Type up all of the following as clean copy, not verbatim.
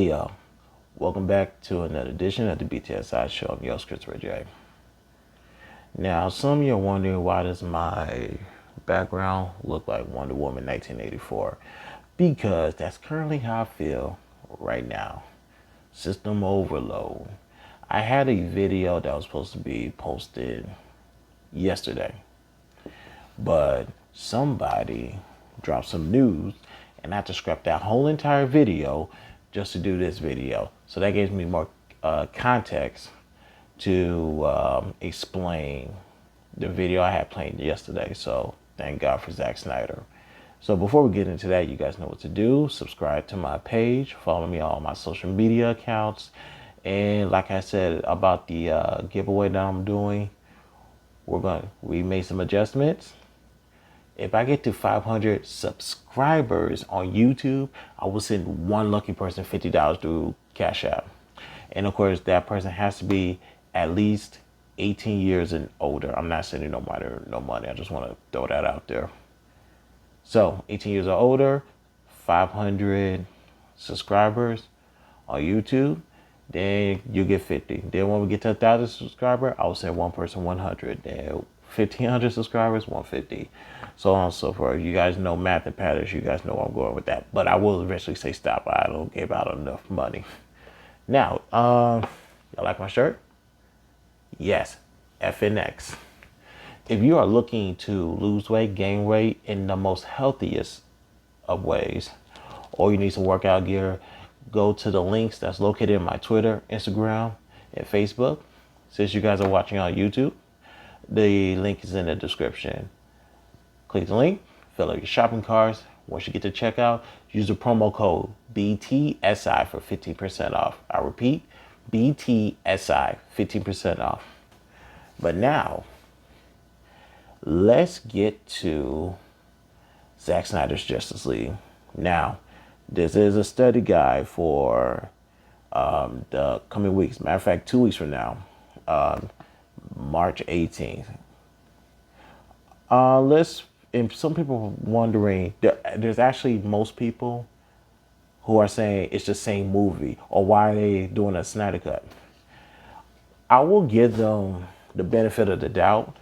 Hey y'all, welcome back to another edition of the BTSI show. I'm your host, Christopher J. Now, some of you are wondering, why does my background look like Wonder Woman 1984? Because that's currently how I feel right now. System overload. I had a video that was supposed to be posted yesterday, but somebody dropped some news and I had to scrap that whole entire video just to do this video. So that gives me more context to explain the video I had played yesterday. So thank God for Zack Snyder. So before we get into that, you guys know what to do. Subscribe to my page, follow me on all my social media accounts. And like I said about the giveaway that I'm doing, we made some adjustments. If I get to 500 subscribers on YouTube, I will send one lucky person $50 through Cash App. And of course, that person has to be at least 18 years and older. I'm not sending no money. I just want to throw that out there. So 18 years or older, 500 subscribers on YouTube, then you get 50. Then when we get to 1,000 subscribers, I will send one person 100. Then 1,500 subscribers, 150. So on and so forth. You guys know math and patterns. You guys know where I'm going with that. But I will eventually say stop. I don't give out enough money. Now, y'all like my shirt? Yes, FNX. If you are looking to lose weight, gain weight in the most healthiest of ways, or you need some workout gear, go to the links that's located in my Twitter, Instagram, and Facebook. Since you guys are watching on YouTube, the link is in the description. Click the link, fill out your shopping carts. Once you get to checkout, use the promo code BTSI for 15% off. I repeat, BTSI, 15% off. But now, let's get to Zack Snyder's Justice League. Now, this is a study guide for the coming weeks. Matter of fact, 2 weeks from now, March 18th. And some people are wondering, there's actually most people who are saying it's the same movie, or why are they doing a Snyder Cut? I will give them the benefit of the doubt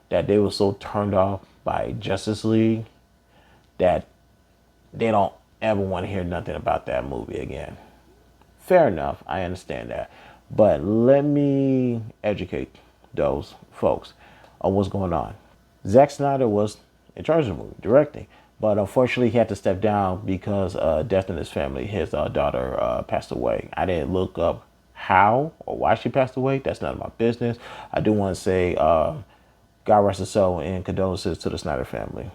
that they were so turned off by Justice League that they don't ever want to hear nothing about that movie again. Fair enough, I understand that. But let me educate those folks on what's going on. Zack Snyder was in charge of the movie, directing. But unfortunately, he had to step down because death in his family. His daughter passed away. I didn't look up how or why she passed away. That's none of my business. I do want to say God rest his soul and condolences to the Snyder family.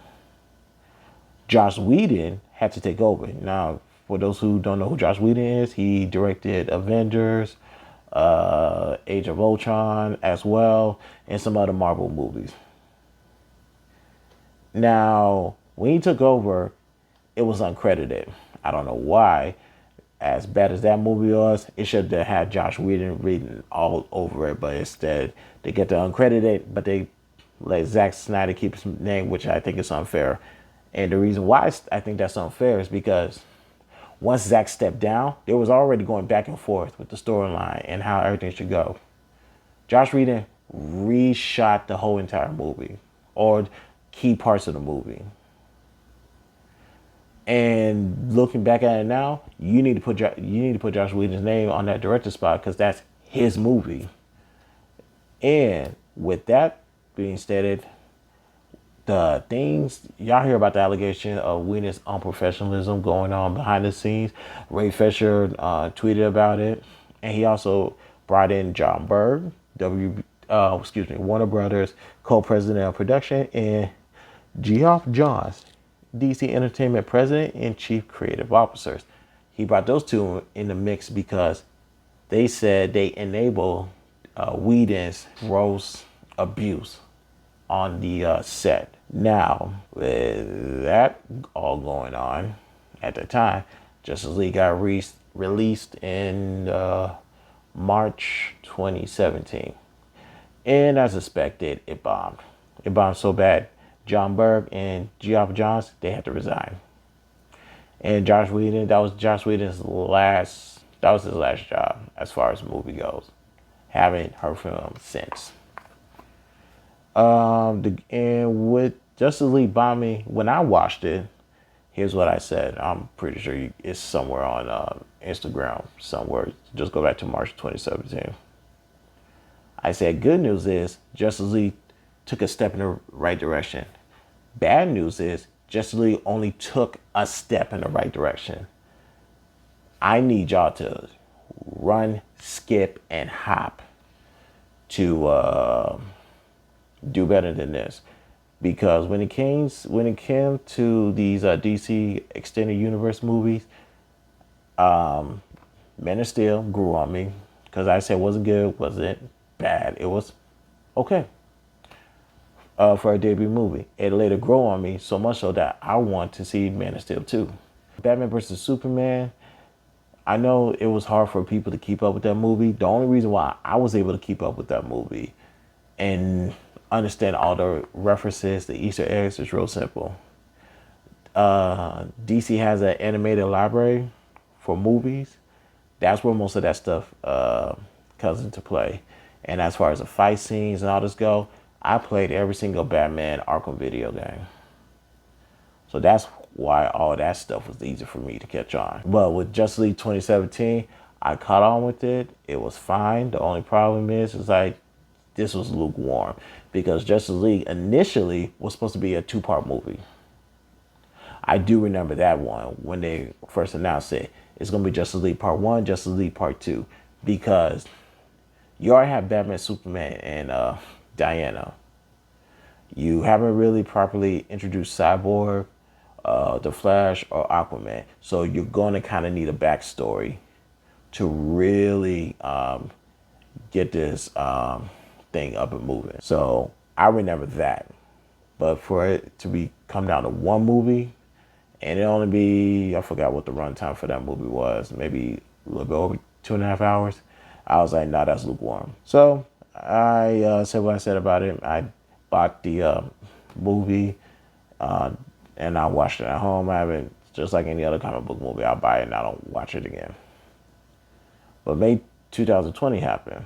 Josh Whedon had to take over. Now, for those who don't know who Josh Whedon is, he directed Avengers, Age of Ultron as well, and some other Marvel movies. Now, when he took over, it was uncredited. I don't know why. As bad as that movie was, it should have had Josh Whedon written all over it, but instead they get the uncredited, but they let Zack Snyder keep his name, which I think is unfair. And the reason why I think that's unfair is because once Zack stepped down, they was already going back and forth with the storyline and how everything should go. Josh Whedon reshot the whole entire movie, or key parts of the movie. And looking back at it now, you need to put Josh Whedon's name on that director spot because that's his movie. And with that being stated, the things y'all hear about the allegation of Whedon's unprofessionalism going on behind the scenes, Ray Fisher tweeted about it, and he also brought in John Berg, Warner Brothers co-president of production, and Geoff Johns, DC Entertainment president and chief creative officers. He brought those two in the mix because they said they enable Whedon's gross abuse on the set. Now, with that all going on at the time, Justice League got released in March 2017. And as expected, it bombed. It bombed so bad, John Berg and Geoff Johns, they had to resign. And Josh Whedon, that was Josh Whedon's last That was his last job as far as movie goes. Haven't heard from him since. And with Justice League bombing, when I watched it, here's what I said. I'm pretty sure it's somewhere on Instagram somewhere. Just go back to March 2017. I said, good news is Justice League took a step in the right direction. Bad news is Justice League only took a step in the right direction. I need y'all to run, skip, and hop to do better than this. Because when it came to these DC extended universe movies, Man of Steel grew on me because I said it wasn't good, wasn't bad. It was okay for a debut movie. It later grew on me so much so that I want to see Man of Steel 2. Batman vs. Superman, I know it was hard for people to keep up with that movie. The only reason why I was able to keep up with that movie and understand all the references, the Easter eggs, is real simple. DC has an animated library for movies. That's where most of that stuff comes into play. And as far as the fight scenes and all this go, I played every single Batman Arkham video game. So that's why all that stuff was easy for me to catch on. But with Justice League 2017, I caught on with it. It was fine. The only problem is like, this was lukewarm because Justice League initially was supposed to be a 2-part movie. I do remember that one when they first announced it. It's going to be Justice League Part 1, Justice League Part 2, because you already have Batman, Superman, and Diana. You haven't really properly introduced Cyborg, The Flash, or Aquaman. So you're going to kind of need a backstory to really get this thing up and moving. So I remember that. But for it to come down to one movie, and it only be, I forgot what the runtime for that movie was, maybe a little bit over 2.5 hours. I was like, nah, that's lukewarm. So I said what I said about it. I bought the movie and I watched it at home. I haven't, just like any other comic book movie, I'll buy it and I don't watch it again. But May 2020 happened.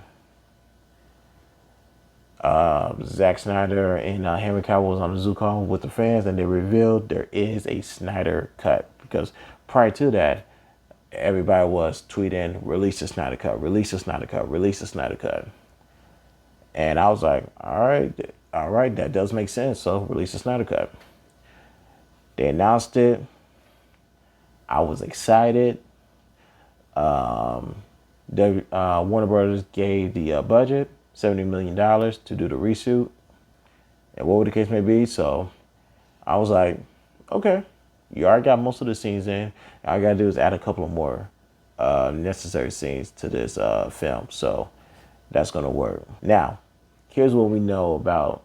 Zack Snyder and Henry Cavill was on the Zoo call with the fans, and they revealed there is a Snyder cut. Because prior to that, everybody was tweeting, release the Snyder cut, release the Snyder cut, release the Snyder cut. And I was like, all right, that does make sense. So release the Snyder cut. They announced it. I was excited. Warner Brothers gave the budget, $70 million to do the reshoot and whatever the case may be. So I was like, okay, you already got most of the scenes in. All I got to do is add a couple of more necessary scenes to this film. So that's going to work. Now, here's what we know about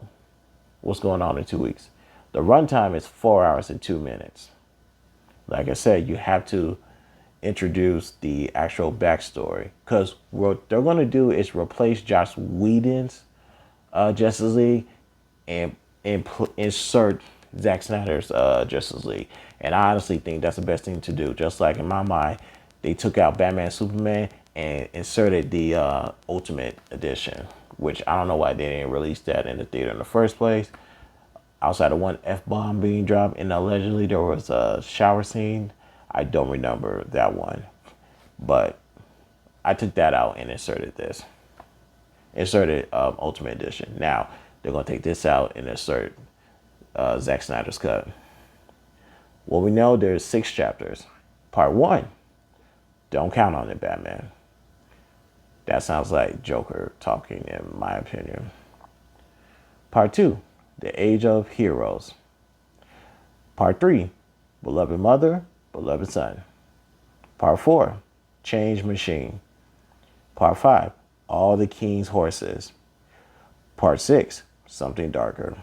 what's going on in 2 weeks. The runtime is 4 hours and 2 minutes. Like I said, you have to introduce the actual backstory, because what they're going to do is replace Josh Whedon's Justice League and insert Zack Snyder's Justice League. And I honestly think that's the best thing to do. Just like in my mind, they took out Batman, Superman, and inserted the Ultimate Edition, which I don't know why they didn't release that in the theater in the first place. Outside of one F-bomb being dropped, and allegedly there was a shower scene. I don't remember that one, but I took that out and inserted this. Inserted Ultimate Edition. Now, they're going to take this out and insert Zack Snyder's cut. Well, we know there's 6 chapters. Part 1, don't count on it, Batman. That sounds like Joker talking, in my opinion. Part 2, The Age of Heroes. Part 3, Beloved Mother, Beloved Son. Part 4, Change Machine. Part 5, All the King's Horses. Part 6, Something Darker.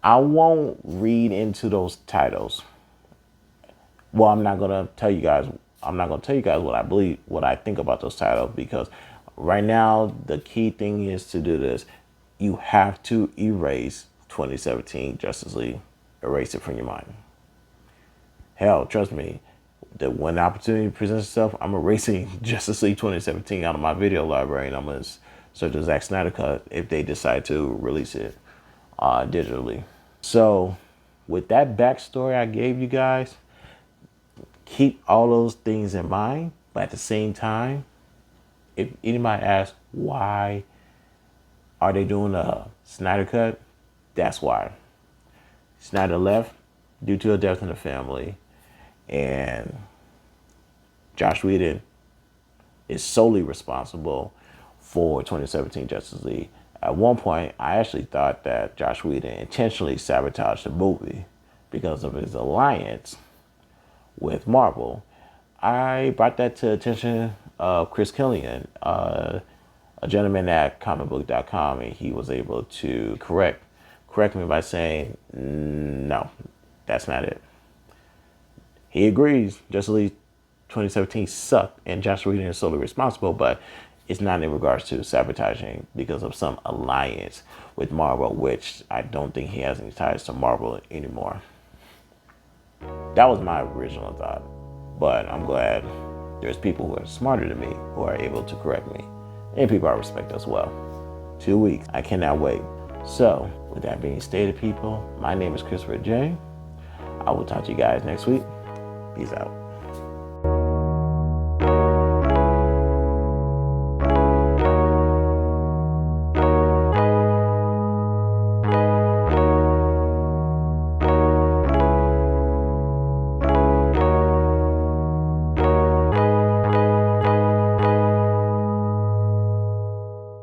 I won't read into those titles. Well, I'm not gonna tell you guys what I believe, what I think about those titles, because right now the key thing is to do this. You have to erase 2017 Justice League. Erase it from your mind. Hell, trust me, that when the opportunity presents itself, I'm erasing Justice League 2017 out of my video library, and I'm going to search the Zack Snyder cut if they decide to release it digitally. So with that backstory I gave you guys, keep all those things in mind. But at the same time, if anybody asks why are they doing a Snyder cut, that's why. Snyder left due to a death in the family, and Josh Whedon is solely responsible for 2017 Justice League. At one point, I actually thought that Josh Whedon intentionally sabotaged the movie because of his alliance with Marvel. I brought that to the attention of Chris Killian, a gentleman at comicbook.com, and he was able to correct me by saying, no, that's not it. He agrees Justice League 2017 sucked and Josh Whedon is solely responsible, but it's not in regards to sabotaging because of some alliance with Marvel, which I don't think he has any ties to Marvel anymore. That was my original thought, but I'm glad there's people who are smarter than me who are able to correct me, and people I respect as well. 2 weeks, I cannot wait. So with that being stated, people, my name is Christopher J. I will talk to you guys next week. Peace out.